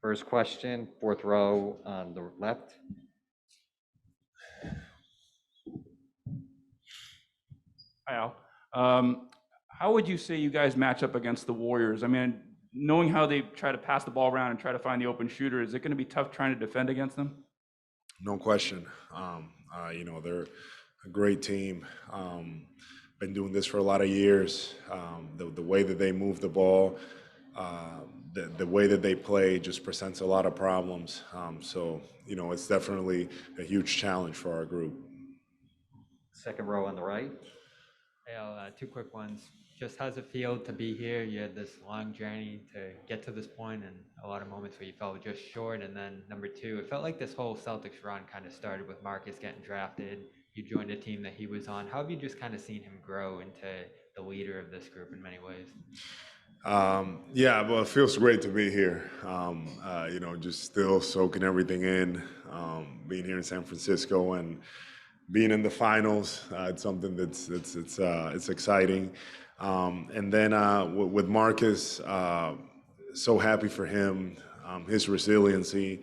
First question, fourth row on the left. Hi, Al. How would you say you guys match up against the Warriors? I mean, knowing how they try to pass the ball around and try to find the open shooter, is it going to be tough trying to defend against them? No question. They're a great team. Been doing this for a lot of years. The way that they move the ball, the way that they play just presents a lot of problems. It's definitely a huge challenge for our group. Second row on the right. Hey, two quick ones. Just how's it feel to be here? You had this long journey to get to this point and a lot of moments where you felt just short. And then number two, it felt like this whole Celtics run kind of started with Marcus getting drafted. You joined a team that he was on. How have you just kind of seen him grow into the leader of this group in many ways? Well, it feels great to be here. Just still soaking everything in, being here in San Francisco and being in the finals. It's something it's exciting. With Marcus, so happy for him, his resiliency,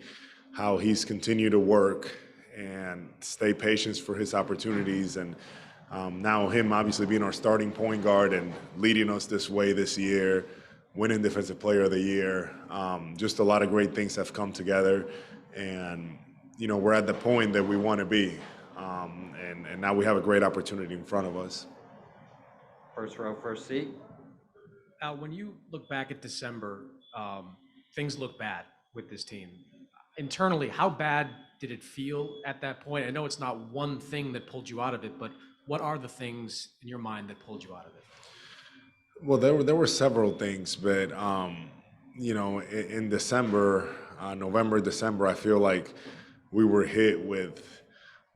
how he's continued to work and stay patient for his opportunities. And now him obviously being our starting point guard and leading us this way this year, winning Defensive Player of the Year. Just a lot of great things have come together. And, we're at the point that we want to be. And now we have a great opportunity in front of us. First row, first seat. Al, when you look back at December, things look bad with this team. Internally, how bad did it feel at that point? I know it's not one thing that pulled you out of it, but what are the things in your mind that pulled you out of it? Well, there were several things, but in December, November, December, I feel like we were hit with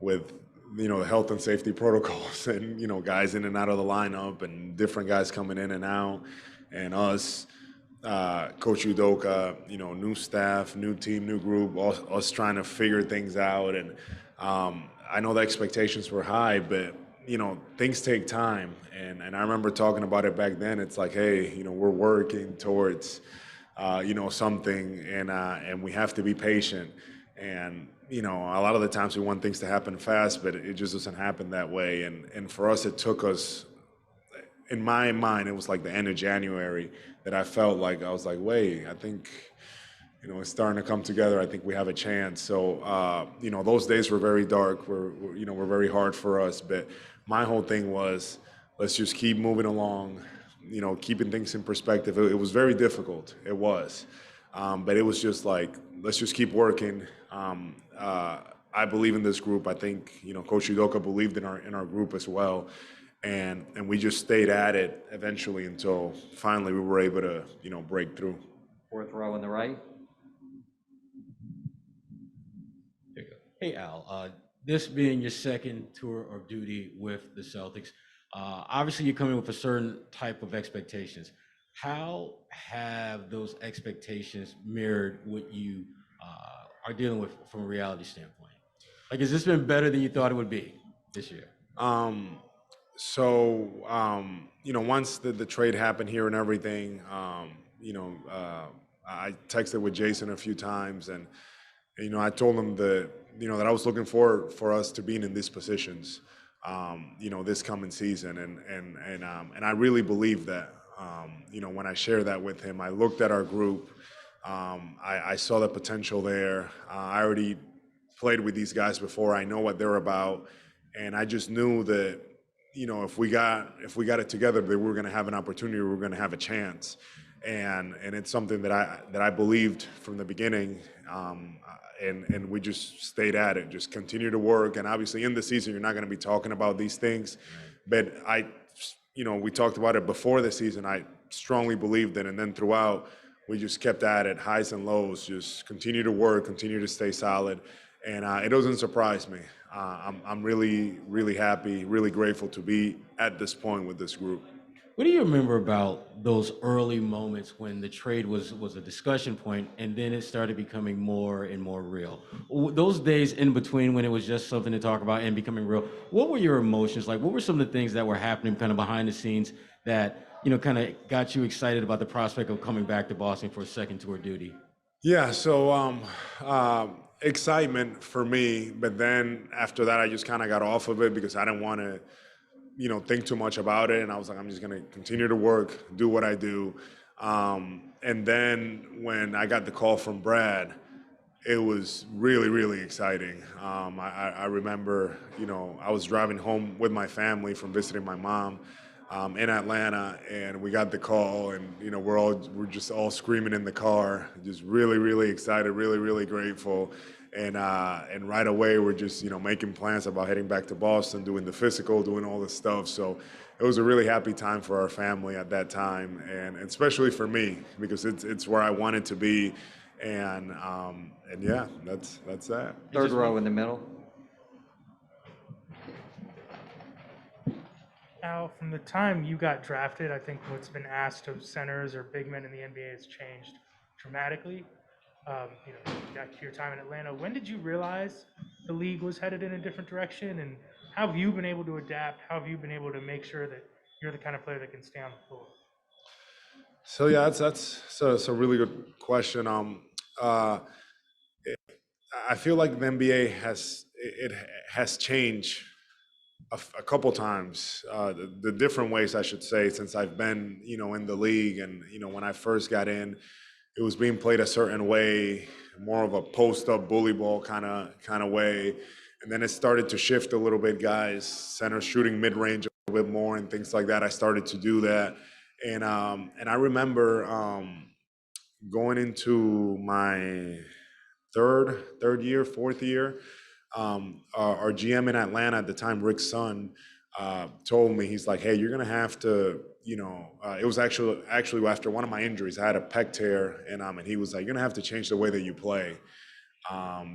the health and safety protocols and guys in and out of the lineup and different guys coming in and out, and us, Coach Udoka, new staff, new team, new group, us trying to figure things out. And I know the expectations were high, but things take time. And I remember talking about it back then. It's like, hey, we're working towards something, and we have to be patient. And a lot of the times we want things to happen fast, but it just doesn't happen that way. And for us, it took us, in my mind, it was like the end of January that I felt like, I was like, wait, I think, it's starting to come together. I think we have a chance. So, those days were very dark, were very hard for us. But my whole thing was, let's just keep moving along, keeping things in perspective. It was very difficult. It was. But it was just like, let's just keep working. I believe in this group. I think, Coach Udoka believed in our group as well. And we just stayed at it eventually until finally we were able to, break through. Fourth row on the right. There you go. Hey, Al, this being your second tour of duty with the Celtics, obviously you're coming with a certain type of expectations. How have those expectations mirrored what you are dealing with from a reality standpoint? Like, has this been better than you thought it would be this year? Once the trade happened here and everything, I texted with Jason a few times, and I told him that that I was looking forward for us to being in these positions, this coming season, and I really believe that. When I shared that with him, I looked at our group. I saw the potential there. I already played with these guys before. I know what they're about, and I just knew that if we got it together, that we were going to have an opportunity. We were going to have a chance, and it's something that I believed from the beginning. And we just stayed at it, just continue to work. And obviously, in the season, you're not going to be talking about these things, but we talked about it before the season. I strongly believed it, and then throughout, we just kept at it, highs and lows, just continue to work, continue to stay solid, and it doesn't surprise me. I'm really, really happy, really grateful to be at this point with this group. What do you remember about those early moments when the trade was a discussion point and then it started becoming more and more real? Those days in between when it was just something to talk about and becoming real, what were your emotions like? What were some of the things that were happening kind of behind the scenes that, kind of got you excited about the prospect of coming back to Boston for a second tour duty? Yeah, so excitement for me, but then after that, I just kind of got off of it because I didn't want to, think too much about it, and I was like, I'm just gonna continue to work, do what I do. And then when I got the call from Brad, it was really, really exciting. I remember, I was driving home with my family from visiting my mom in Atlanta, and we got the call, and we're just all screaming in the car, just really, really excited, really, really grateful, and right away we're just making plans about heading back to Boston, doing the physical, doing all this stuff. So it was a really happy time for our family at that time, and especially for me because it's where I wanted to be. And yeah, that's that. Third row in the middle. Al, from the time you got drafted, I think what's been asked of centers or big men in the NBA has changed dramatically. Back to your time in Atlanta, when did you realize the league was headed in a different direction, and how have you been able to adapt? How have you been able to make sure that you're the kind of player that can stay on the floor? So yeah, that's a really good question. I feel like the NBA has changed a couple times, the different ways I should say, since I've been in the league. And when I first got in, it was being played a certain way, more of a post up bully ball kind of way, and then it started to shift a little bit. Guys, center shooting mid range a little bit more and things like that. I started to do that, and I remember going into my third year, fourth year. Our GM in Atlanta at the time, Rick Sun, told me, he's like, "Hey, you're gonna have to, it was actually after one of my injuries, I had a pec tear, and he was like, you're gonna have to change the way that you play,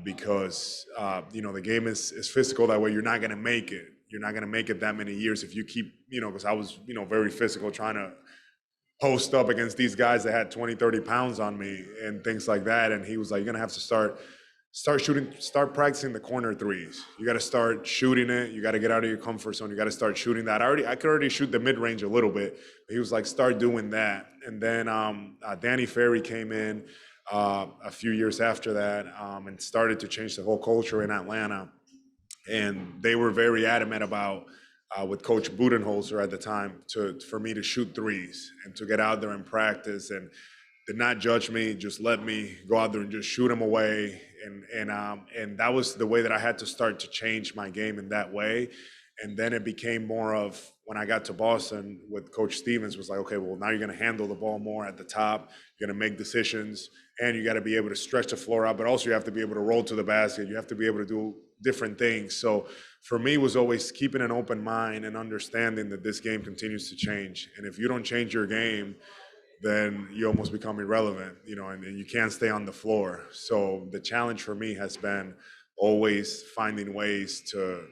because the game is physical that way. You're not gonna make it. You're not gonna make it that many years if you keep, because I was, very physical, trying to post up against these guys that had 20, 30 pounds on me and things like that. And he was like, you're gonna have to start shooting, start practicing the corner threes. You got to start shooting it. You got to get out of your comfort zone. You got to start shooting that. I could already shoot the mid range a little bit, but he was like, start doing that. And then Danny Ferry came in a few years after that, and started to change the whole culture in Atlanta. And they were very adamant about, with Coach Budenholzer at the time, for me to shoot threes and to get out there and practice, and did not judge me, just let me go out there and just shoot them away. And that was the way that I had to start to change my game in that way. And then it became more of, when I got to Boston with Coach Stevens, was like, okay, well, now you're going to handle the ball more at the top. You're going to make decisions, and you got to be able to stretch the floor out, but also you have to be able to roll to the basket. You have to be able to do different things. So for me, it was always keeping an open mind and understanding that this game continues to change. And if you don't change your game, then you almost become irrelevant, and you can't stay on the floor. So the challenge for me has been always finding ways to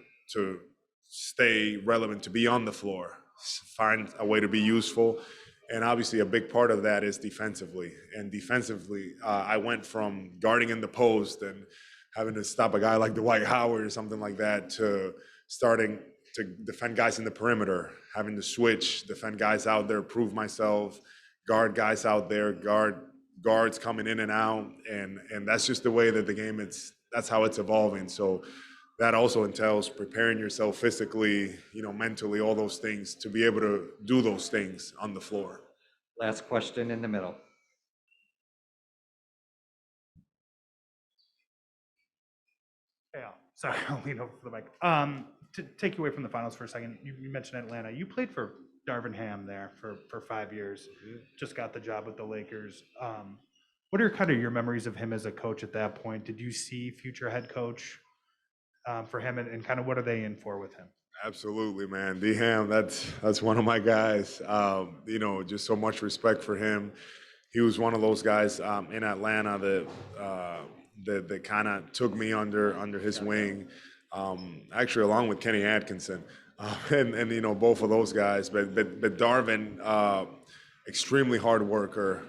stay relevant, to be on the floor, find a way to be useful. And obviously a big part of that is defensively. And defensively, I went from guarding in the post and having to stop a guy like Dwight Howard or something like that, to starting to defend guys in the perimeter, having to switch, defend guys out there, prove myself, guard guys out there, guards coming in and out. And that's just the way that the game, that's how it's evolving. So that also entails preparing yourself physically, mentally, all those things, to be able to do those things on the floor. Last question in the middle. Yeah, sorry, I'll lean over for the mic. To take you away from the finals for a second, you mentioned Atlanta. You played for Darvin Ham there for 5 years. Just got the job with the Lakers. What are kind of your memories of him as a coach at that point? Did you see future head coach for him, and kind of what are they in for with him? Absolutely, man. D Ham, that's one of my guys. Just so much respect for him. He was one of those guys in Atlanta that kind of took me under his wing. Actually, along with Kenny Atkinson, and both of those guys. But Darvin, extremely hard worker.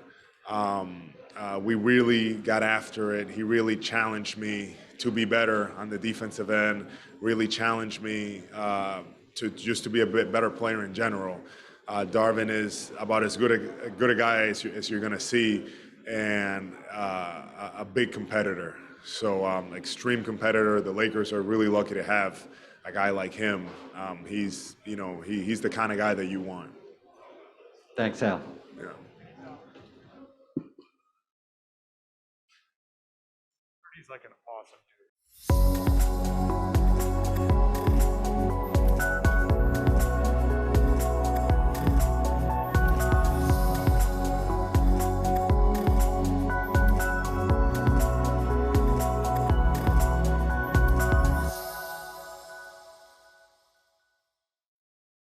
We really got after it. He really challenged me to be better on the defensive end, really challenged me to be a bit better player in general. Darvin is about as good a guy as you're going to see. and a big competitor. So extreme competitor. The Lakers are really lucky to have a guy like him. He's he's the kind of guy that you want. Thanks, Al. Yeah. He's like an awesome dude.